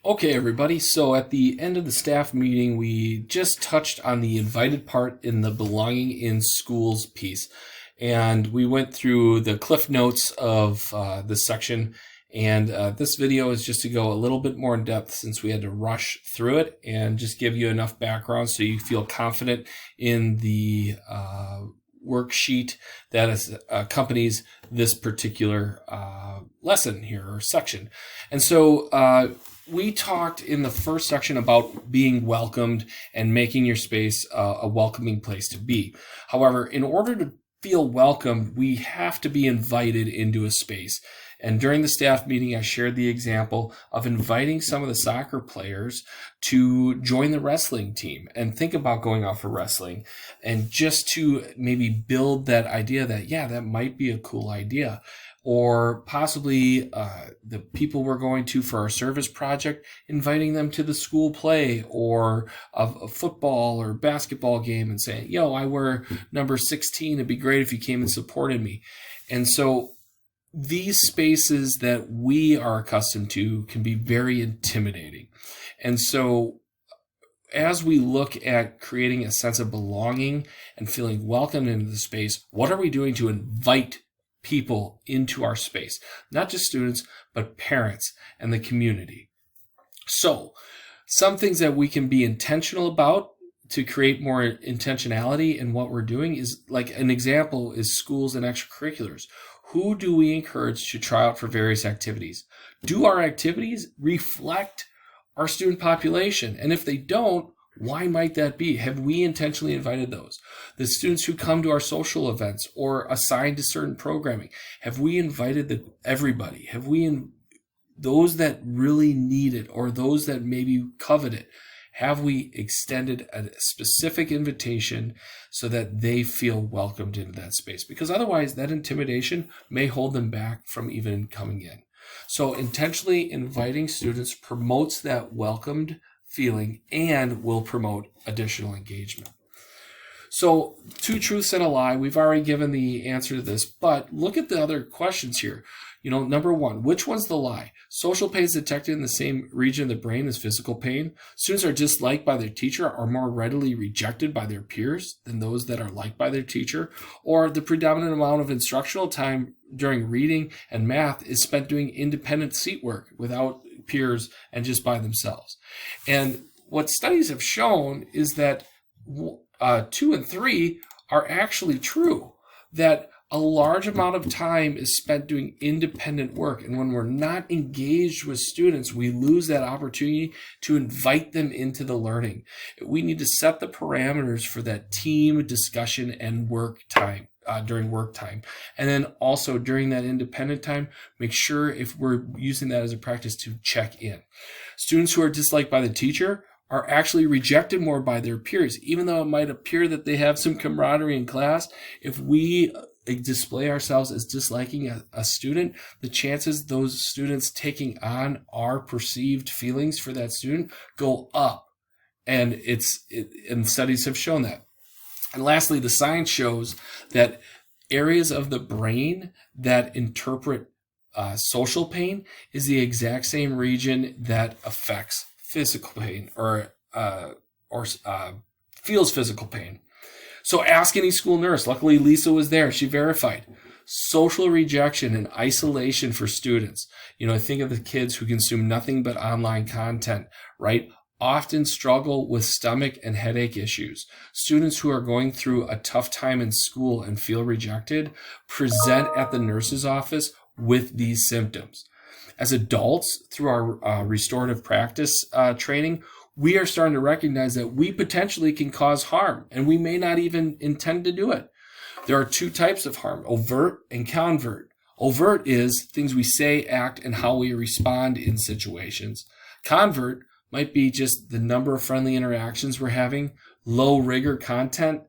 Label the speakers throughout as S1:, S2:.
S1: Okay, everybody. So at the end of the staff meeting, we just touched on the invited part in the belonging in schools piece. And we went through the cliff notes of this section. And this video is just to go a little bit more in depth since we had to rush through it and just give you enough background so you feel confident in the worksheet that accompanies this particular lesson here or section. And so we talked in the first section about being welcomed and making your space a welcoming place to be. However, in order to feel welcomed, we have to be invited into a space. And during the staff meeting, I shared the example of inviting some of the soccer players to join the wrestling team and think about going out for wrestling, and just to maybe build that idea that, yeah, that might be a cool idea. Or possibly the people we're going to for our service project, inviting them to the school play or a football or basketball game and saying, yo, I wear number 16. It'd be great if you came and supported me. And so these spaces that we are accustomed to can be very intimidating. And so as we look at creating a sense of belonging and feeling welcomed into the space, what are we doing to invite people into our space? Not just students, but parents and the community. So some things that we can be intentional about to create more intentionality in what we're doing is, like, an example is schools and extracurriculars. Who do we encourage to try out for various activities? Do our activities reflect our student population? And if they don't, why might that be? Have we intentionally invited those? The students who come to our social events or assigned to certain programming, have we invited everybody? Have we those that really need it or those that maybe covet it? Have we extended a specific invitation so that they feel welcomed into that space? Because otherwise that intimidation may hold them back from even coming in. So intentionally inviting students promotes that welcomed feeling and will promote additional engagement. So 2 truths and a lie, we've already given the answer to this, but look at the other questions here. Number 1, which one's the lie? Social pain is detected in the same region of the brain as physical pain. Students are disliked by their teacher are more readily rejected by their peers than those that are liked by their teacher. Or the predominant amount of instructional time during reading and math is spent doing independent seat work without peers and just by themselves. And what studies have shown is that 2 and 3 are actually true, that a large amount of time is spent doing independent work. And when we're not engaged with students, we lose that opportunity to invite them into the learning. We need to set the parameters for that team discussion and work time. During work time. And then also during that independent time, make sure if we're using that as a practice to check in. Students who are disliked by the teacher are actually rejected more by their peers, even though it might appear that they have some camaraderie in class. If we display ourselves as disliking a student, the chances those students taking on our perceived feelings for that student go up. And and studies have shown that. And lastly, the science shows that areas of the brain that interpret social pain is the exact same region that affects physical pain or feels physical pain. So ask any school nurse. Luckily, Lisa was there. She verified. Social rejection and isolation for students. Think of the kids who consume nothing but online content, right? Often struggle with stomach and headache issues. Students who are going through a tough time in school and feel rejected present at the nurse's office with these symptoms. As adults, through our restorative practice training, we are starting to recognize that we potentially can cause harm, and we may not even intend to do it. There are 2 types of harm, overt and covert. Overt is things we say, act, and how we respond in situations. Covert might be just the number of friendly interactions we're having, low rigor content,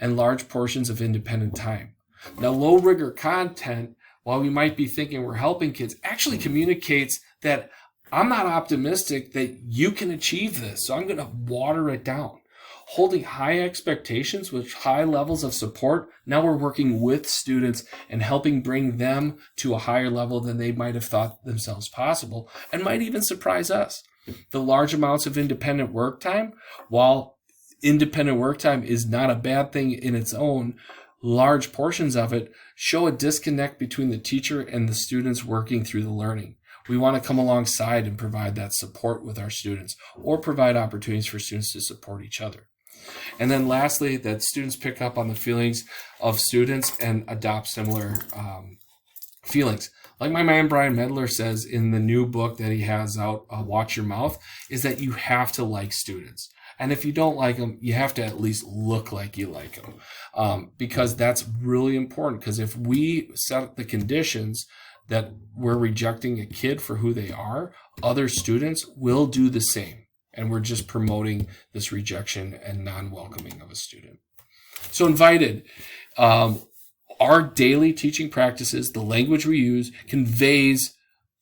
S1: and large portions of independent time. Now, low rigor content, while we might be thinking we're helping kids, actually communicates that I'm not optimistic that you can achieve this, so I'm going to water it down. Holding high expectations with high levels of support, now we're working with students and helping bring them to a higher level than they might have thought themselves possible, and might even surprise us. The large amounts of independent work time, while independent work time is not a bad thing in its own, large portions of it show a disconnect between the teacher and the students working through the learning. We want to come alongside and provide that support with our students, or provide opportunities for students to support each other. And then lastly, that students pick up on the feelings of students and adopt similar feelings. Like my man Brian Medler says in the new book that he has out, Watch Your Mouth, is that you have to like students. And if you don't like them, you have to at least look like you like them, because that's really important. Because if we set the conditions that we're rejecting a kid for who they are, other students will do the same. And we're just promoting this rejection and non-welcoming of a student. So invited, our daily teaching practices, the language we use, conveys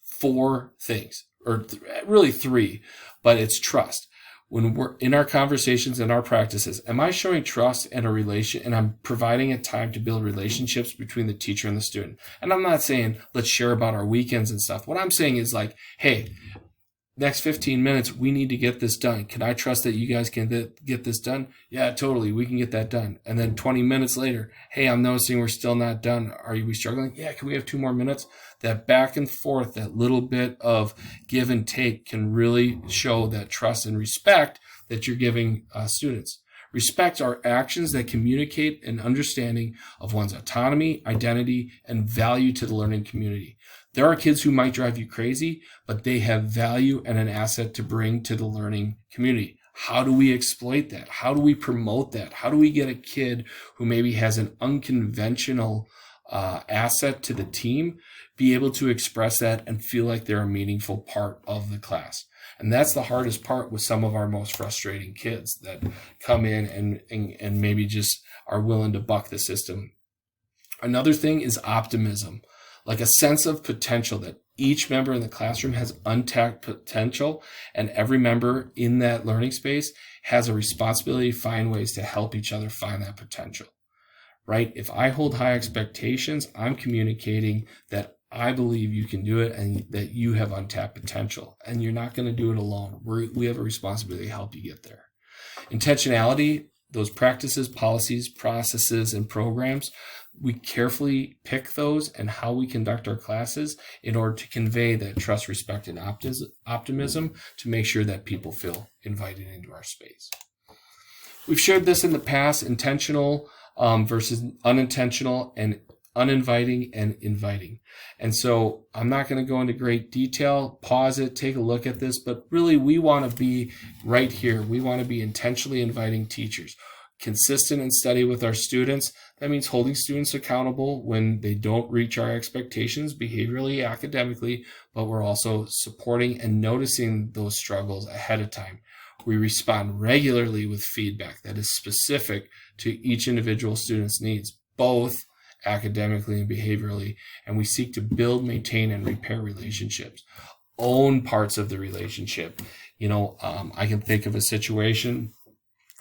S1: 4 things, or really 3, but it's trust. When we're in our conversations and our practices, am I showing trust and a relation, and I'm providing a time to build relationships between the teacher and the student? And I'm not saying let's share about our weekends and stuff. What I'm saying is like, hey, next 15 minutes, we need to get this done. Can I trust that you guys can get this done? Yeah, totally. We can get that done. And then 20 minutes later, hey, I'm noticing we're still not done. Are we struggling? Yeah, can we have 2 more minutes? That back and forth, that little bit of give and take can really show that trust and respect that you're giving students. Respect are actions that communicate an understanding of one's autonomy, identity, and value to the learning community. There are kids who might drive you crazy, but they have value and an asset to bring to the learning community. How do we exploit that? How do we promote that? How do we get a kid who maybe has an unconventional asset to the team be able to express that and feel like they're a meaningful part of the class? And that's the hardest part with some of our most frustrating kids that come in and maybe just are willing to buck the system. Another thing is optimism. Like a sense of potential, that each member in the classroom has untapped potential, and every member in that learning space has a responsibility to find ways to help each other find that potential, right? If I hold high expectations, I'm communicating that I believe you can do it and that you have untapped potential, and you're not going to do it alone. We have a responsibility to help you get there. Intentionality, those practices, policies, processes, and programs, we carefully pick those and how we conduct our classes in order to convey that trust, respect, and optimism to make sure that people feel invited into our space. We've shared this in the past, intentional versus unintentional, and uninviting and inviting. And so I'm not going to go into great detail. Pause it, take a look at this, but really we want to be right here. We want to be intentionally inviting teachers. Consistent and steady with our students. That means holding students accountable when they don't reach our expectations behaviorally, academically, but we're also supporting and noticing those struggles ahead of time. We respond regularly with feedback that is specific to each individual student's needs, both academically and behaviorally, and we seek to build, maintain, and repair relationships. Own parts of the relationship. I can think of a situation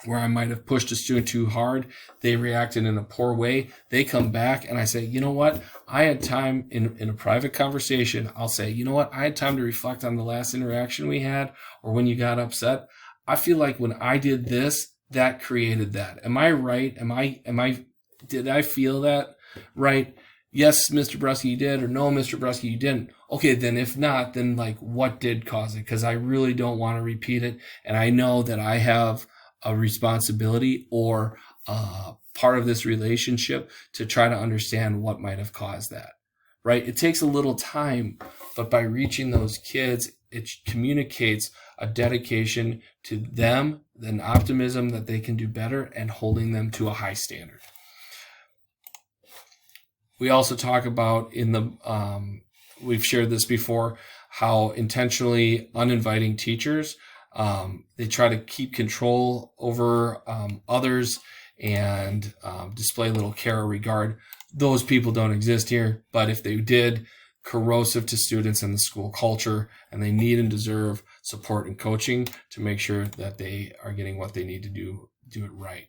S1: where I might have pushed a student too hard. They reacted in a poor way. They come back and I say, you know what? I had time in a private conversation. I'll say, you know what? I had time to reflect on the last interaction we had, or when you got upset. I feel like when I did this, that created that. Am I right? Did I feel that right? Yes, Mr. Brusky, you did, or no, Mr. Brusky, you didn't. Okay, then if not, then like what did cause it? Because I really don't want to repeat it. And I know that I have a responsibility or part of this relationship to try to understand what might have caused that, right? It takes a little time, but by reaching those kids, it communicates a dedication to them, an optimism that they can do better, and holding them to a high standard. We also talk about we've shared this before, how intentionally uninviting teachers, they try to keep control over others and display little care or regard. Those people don't exist here, but if they did, corrosive to students and the school culture, and they need and deserve support and coaching to make sure that they are getting what they need to do it right.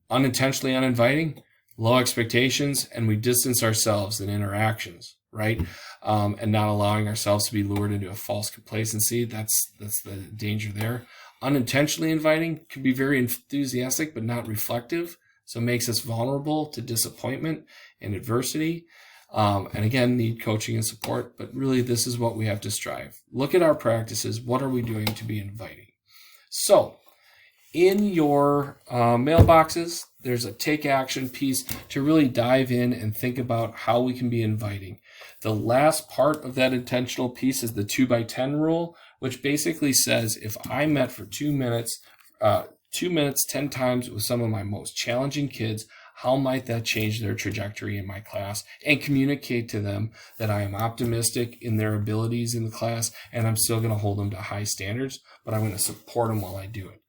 S1: Unintentionally uninviting, low expectations, and we distance ourselves in interactions, right? And not allowing ourselves to be lured into a false complacency. That's the danger there. Unintentionally inviting can be very enthusiastic, but not reflective. So it makes us vulnerable to disappointment and adversity. And again, need coaching and support, but really this is what we have to strive. Look at our practices. What are we doing to be inviting? So in your mailboxes, there's a take action piece to really dive in and think about how we can be inviting. The last part of that intentional piece is the 2x10 rule, which basically says if I met for 2 minutes, 10 times with some of my most challenging kids, how might that change their trajectory in my class, and communicate to them that I am optimistic in their abilities in the class, and I'm still going to hold them to high standards, but I'm going to support them while I do it.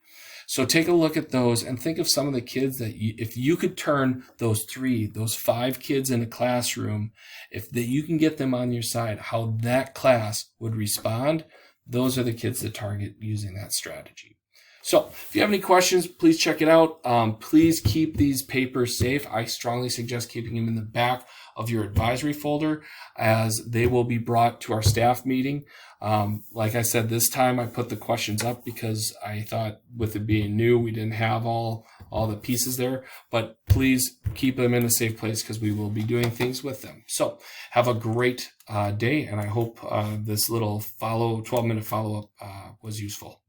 S1: So take a look at those and think of some of the kids that if you could turn those 5 kids in a classroom, that you can get them on your side, how that class would respond. Those are the kids to target using that strategy. So if you have any questions, please check it out. Please keep these papers safe. I strongly suggest keeping them in the back of your advisory folder, as they will be brought to our staff meeting. Like I said, this time I put the questions up because I thought with it being new, we didn't have all the pieces there, but please keep them in a safe place because we will be doing things with them. So have a great day, and I hope this little 12-minute follow-up was useful.